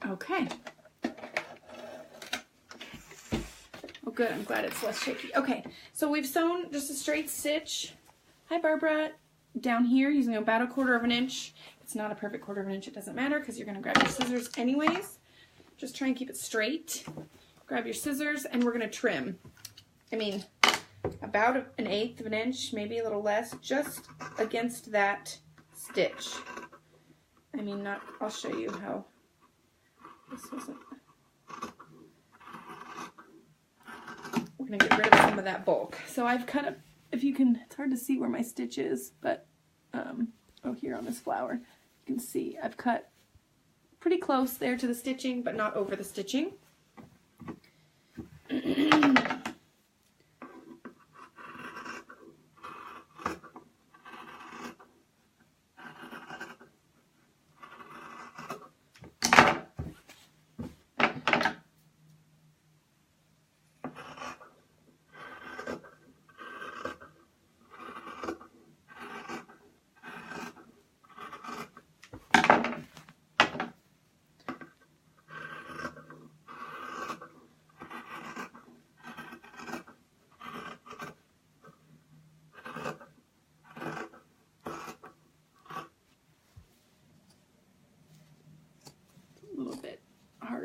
Okay. Oh, good. I'm glad it's less shaky. Okay, so we've sewn just a straight stitch. Hi, Barbara. Down here using about 1/4 of an inch. It's not a perfect 1/4 of an inch. It doesn't matter because you're going to grab your scissors anyways. Just try and keep it straight. Grab your scissors and we're going to trim. I mean, about 1/8 of an inch, maybe a little less, just against that stitch. I mean, not. I'll show you how. This wasn't. We're going to get rid of some of that bulk. So I've cut up, if you can, it's hard to see where my stitch is, but, oh, here on this flower, you can see I've cut pretty close there to the stitching, but not over the stitching.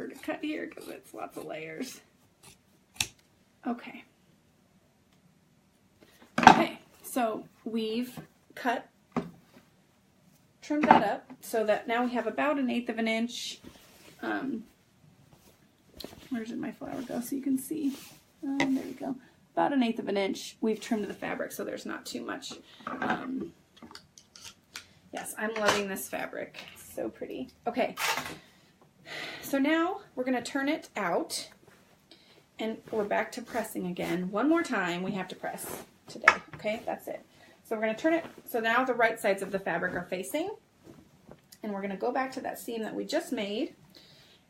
To cut here because it's lots of layers. Okay. Okay, so we've trimmed that up so that now we have about 1/8 of an inch. Where did my flower go so you can see? There we go. About 1/8 of an inch. We've trimmed the fabric so there's not too much. Yes, I'm loving this fabric. It's so pretty. Okay. So now we're going to turn it out and we're back to pressing again. One more time we have to press today, okay? That's it. So we're going to turn it, so now the right sides of the fabric are facing and we're going to go back to that seam that we just made.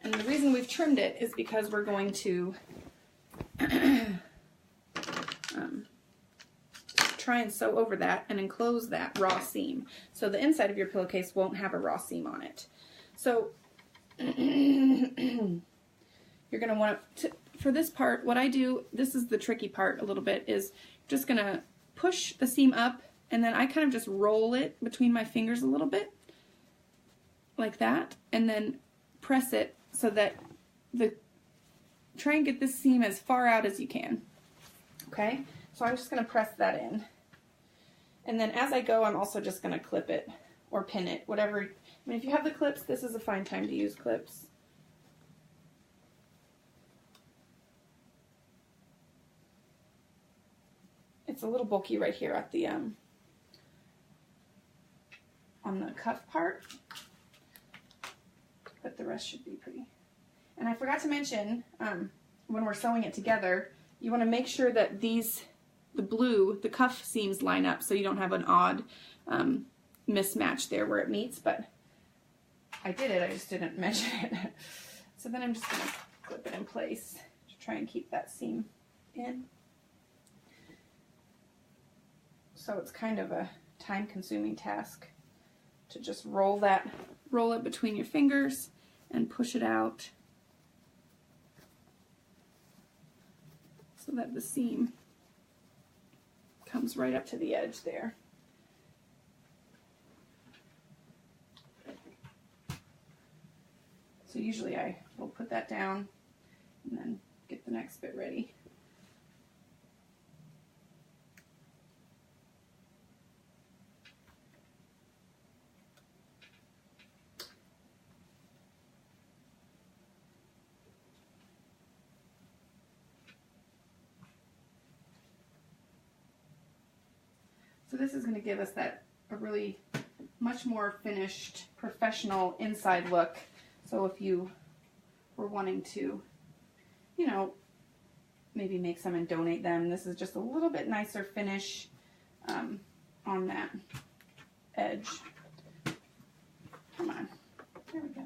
And the reason we've trimmed it is because we're going to try and sew over that and enclose that raw seam. So the inside of your pillowcase won't have a raw seam on it. So you're going to want to, for this part, what I do, this is the tricky part a little bit, is just going to push the seam up and then I kind of just roll it between my fingers a little bit, like that, and then press it so that try and get this seam as far out as you can. Okay, so I'm just going to press that in. And then as I go, I'm also just going to clip it or pin it, whatever. I mean, if you have the clips, this is a fine time to use clips. It's a little bulky right here at the on the cuff part, but the rest should be pretty. And I forgot to mention, when we're sewing it together, you want to make sure that the cuff seams line up so you don't have an odd mismatch there where it meets, but I did it, I just didn't measure it. So then I'm just going to clip it in place to try and keep that seam in. So it's kind of a time-consuming task to just roll it between your fingers and push it out so that the seam comes right up to the edge there. So usually I will put that down and then get the next bit ready. So this is going to give us a really much more finished, professional inside look. So if you were wanting to, you know, maybe make some and donate them, this is just a little bit nicer finish on that edge. Come on. There we go.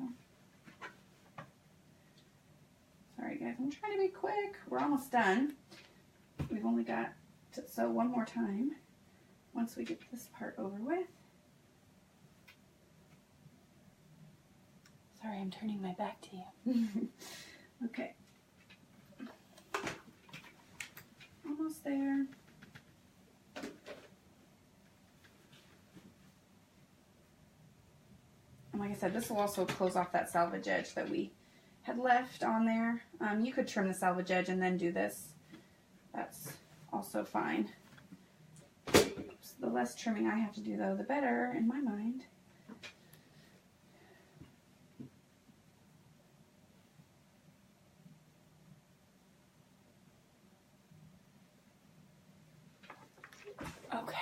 Sorry guys, I'm trying to be quick. We're almost done. We've only got to sew one more time once we get this part over with. Sorry, I'm turning my back to you. Okay. Almost there. And like I said, this will also close off that salvage edge that we had left on there. You could trim the salvage edge and then do this. That's also fine. The less trimming I have to do though, the better in my mind. Okay.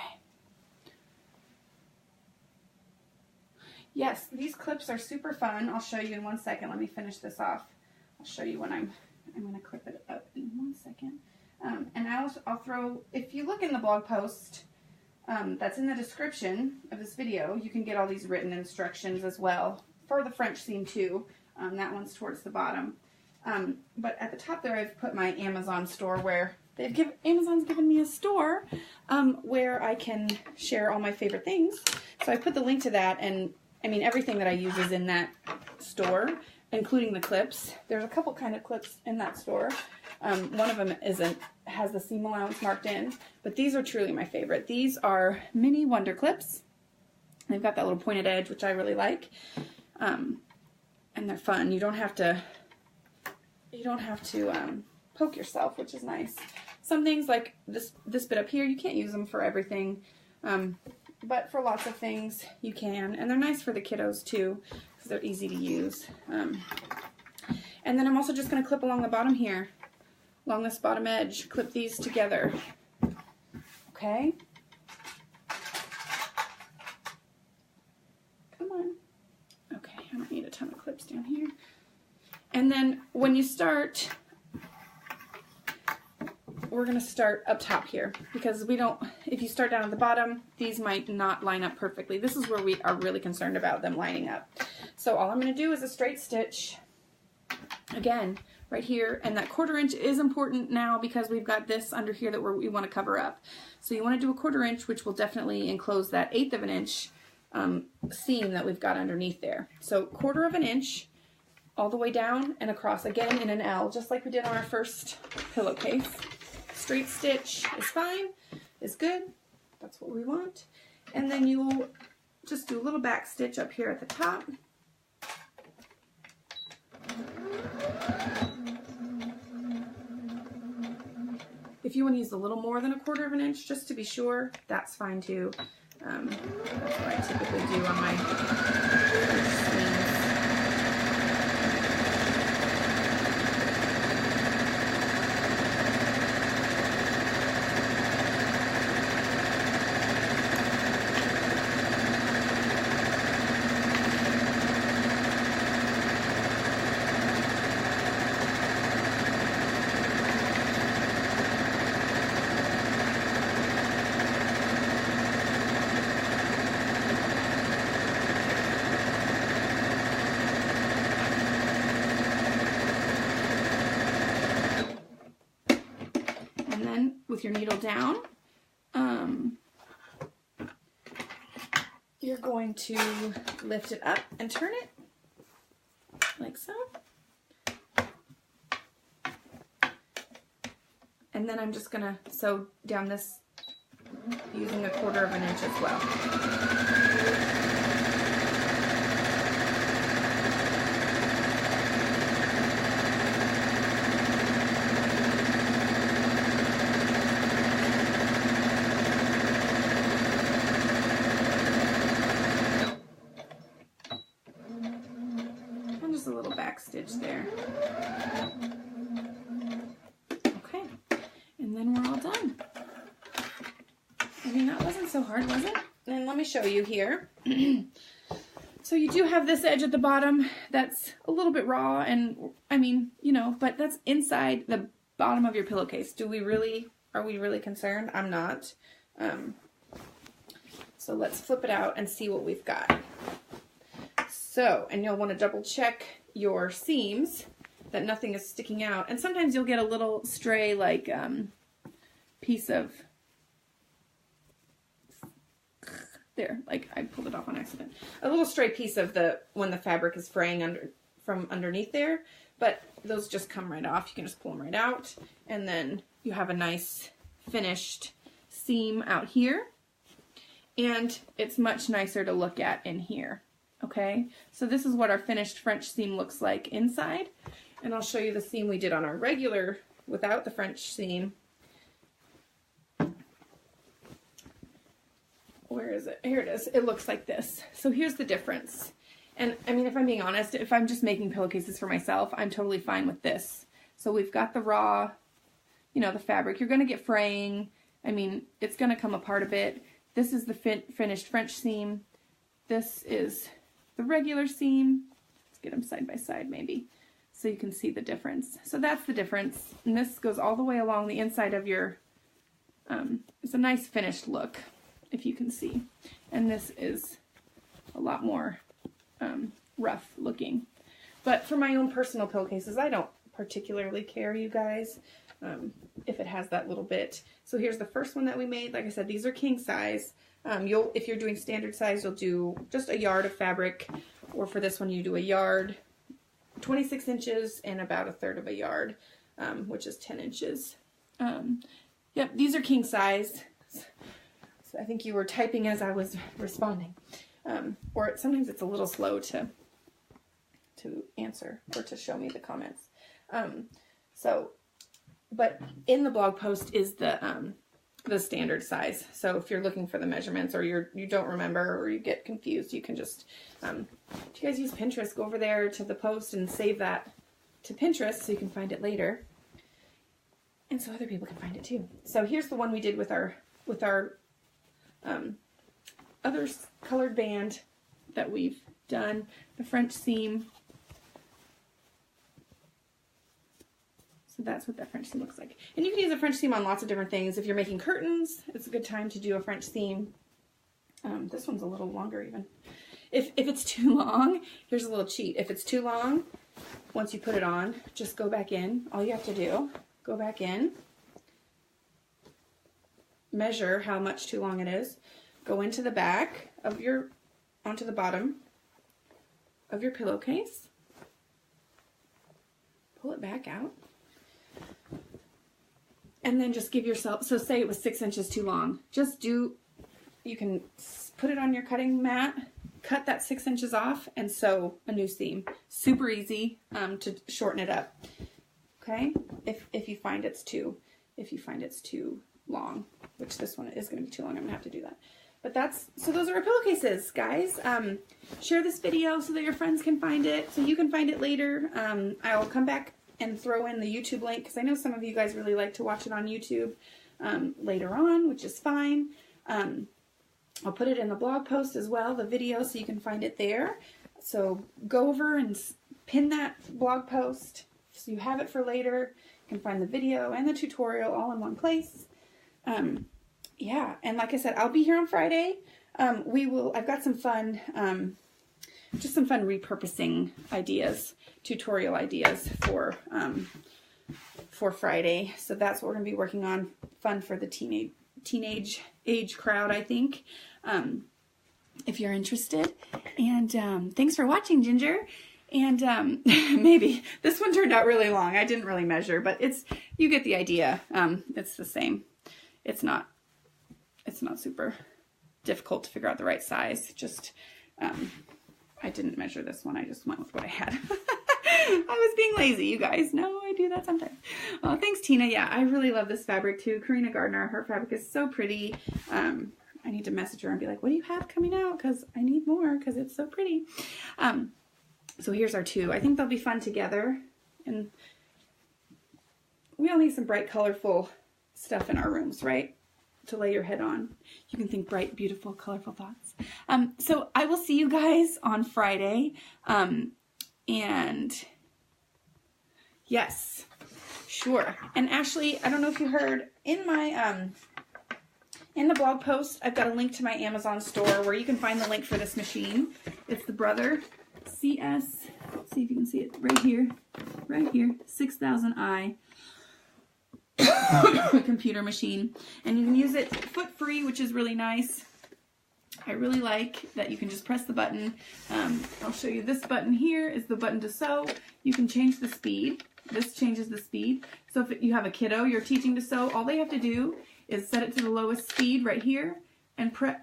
Yes, these clips are super fun. I'll show you in 1 second. Let me finish this off. I'll show you when I'm going to clip it up in 1 second. And I'll throw, if you look in the blog post that's in the description of this video, you can get all these written instructions as well for the French seam too. That one's towards the bottom. But at the top there I've put my Amazon store where Amazon's given me a store where I can share all my favorite things. So I put the link to that, and I mean everything that I use is in that store, including the clips. There's a couple kind of clips in that store. One of them has the seam allowance marked in, but these are truly my favorite. These are mini Wonder Clips. They've got that little pointed edge, which I really like, and they're fun. You don't have to poke yourself, which is nice. Some things like this bit up here, you can't use them for everything, but for lots of things you can, and they're nice for the kiddos too because they're easy to use. And then I'm also just going to clip along the bottom here, along this bottom edge, clip these together. Okay? Come on. Okay, I don't need a ton of clips down here. And then when you start, we're going to start up top here because if you start down at the bottom, these might not line up perfectly. This is where we are really concerned about them lining up. So all I'm going to do is a straight stitch, again, right here, and that 1/4 inch is important now because we've got this under here that we want to cover up. So you want to do a 1/4 inch, which will definitely enclose that 1/8 of an inch seam that we've got underneath there. So 1/4 inch all the way down and across, again in an L, just like we did on our first pillowcase. Straight stitch is fine, is good, that's what we want. And then you'll just do a little back stitch up here at the top. If you want to use a little more than a 1/4 inch, just to be sure, that's fine too. That's what I typically do on my seams. With your needle down, you're going to lift it up and turn it like so. And then I'm just going to sew down this using a 1/4 inch as well. A little back stitch there. Okay, and then we're all done. I mean, that wasn't so hard. hard, was it? And let me show you here. So you do have this edge at the bottom that's a little bit raw, and I mean, you know, but that's inside the bottom of your pillowcase. Are we really concerned? I'm not. So let's flip it out and see what we've got. So, and you'll want to double check your seams that nothing is sticking out. And sometimes you'll get a little stray, like, piece of, there, like I pulled it off on accident. A little stray piece of when the fabric is fraying from underneath there, but those just come right off. You can just pull them right out, and then you have a nice finished seam out here, and it's much nicer to look at in here. Okay, so this is what our finished French seam looks like inside, and I'll show you the seam we did on our regular without the French seam. Where is it? Here it is. It looks like this. So here's the difference. And I mean, if I'm being honest, if I'm just making pillowcases for myself, I'm totally fine with this. So we've got the raw, you know, the fabric. You're going to get fraying. I mean, it's going to come apart a bit. This is the finished French seam. This is the regular seam. Let's get them side by side maybe, so you can see the difference. So that's the difference. And this goes all the way along the inside of your, it's a nice finished look, if you can see. And this is a lot more rough looking. But for my own personal pillowcases, I don't particularly care, you guys, if it has that little bit. So here's the first one that we made. Like I said, these are king size. If you're doing standard size, you'll do just a yard of fabric, or for this one you do a yard, 26 inches, and about 1/3 of a yard, which is 10 inches. Yep, these are king size. So I think you were typing as I was responding. Or sometimes it's a little slow to answer or to show me the comments. But in the blog post is the standard size. So if you're looking for the measurements, or you don't remember, or you get confused, you can just, if you guys use Pinterest, go over there to the post and save that to Pinterest so you can find it later. And so other people can find it too. So here's the one we did with our other colored band that we've done, the French seam. So that's what that French seam looks like. And you can use a French seam on lots of different things. If you're making curtains, it's a good time to do a French seam. This one's a little longer even. If it's too long, here's a little cheat. If it's too long, once you put it on, just go back in. All you have to do, go back in, measure how much too long it is, go into the back of onto the bottom of your pillowcase, pull it back out, and then just give yourself, so say it was 6 inches too long, you can put it on your cutting mat, cut that 6 inches off, and sew a new seam. Super easy to shorten it up. Okay, if you find it's too long, which this one is going to be too long, I'm gonna have to do that. But so those are our pillowcases, guys. Share this video so that your friends can find it, so you can find it later. I'll come back and throw in the YouTube link, because I know some of you guys really like to watch it on YouTube later on, which is fine. I'll put it in the blog post as well, the video, so you can find it there. So go over and pin that blog post so you have it for later. You can find the video and the tutorial all in one place. Yeah, and like I said, I'll be here on Friday. I've got some fun, just some fun repurposing ideas, tutorial ideas for Friday. So that's what we're going to be working on. Fun for the teenage age crowd, I think, if you're interested. And thanks for watching, Ginger. And maybe this one turned out really long. I didn't really measure, but you get the idea. It's the same. It's not super difficult to figure out the right size. Just, I didn't measure this one. I just went with what I had. I was being lazy, you guys. No, I do that sometimes. Oh, thanks, Tina. Yeah, I really love this fabric too. Karina Gardner, her fabric is so pretty. I need to message her and be like, what do you have coming out? Because I need more, because it's so pretty. So here's our two. I think they'll be fun together. And we all need some bright, colorful stuff in our rooms, right? to lay your head on. You can think bright, beautiful, colorful thoughts. So I will see you guys on Friday. And yes, sure. And Ashley, I don't know if you heard, in my in the blog post, I've got a link to my Amazon store where you can find the link for this machine. It's the Brother CS, let's see if you can see it right here, 6000i computer machine. And you can use it foot free, which is really nice. I really like that you can just press the button. I'll show you this button here is the button to sew. You can change the speed. This changes the speed. So if you have a kiddo you're teaching to sew, all they have to do is set it to the lowest speed right here and press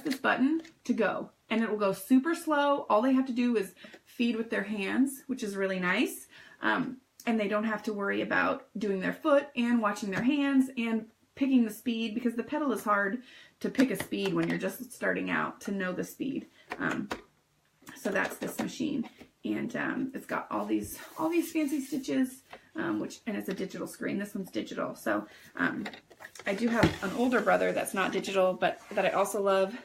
this button to go. And it will go super slow. All they have to do is feed with their hands, which is really nice. And they don't have to worry about doing their foot and watching their hands and picking the speed, because the pedal is hard to pick a speed when you're just starting out, to know the speed. So that's this machine. And it's got all these fancy stitches, and it's a digital screen. This one's digital. So I do have an older brother that's not digital, but that I also love.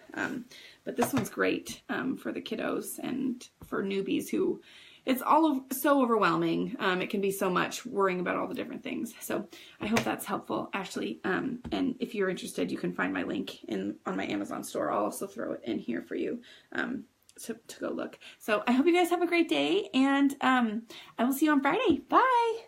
But this one's great for the kiddos and for newbies who, it's so overwhelming. It can be so much worrying about all the different things. So I hope that's helpful, Ashley. And if you're interested, you can find my link on my Amazon store. I'll also throw it in here for you to go look. So I hope you guys have a great day, and I will see you on Friday. Bye.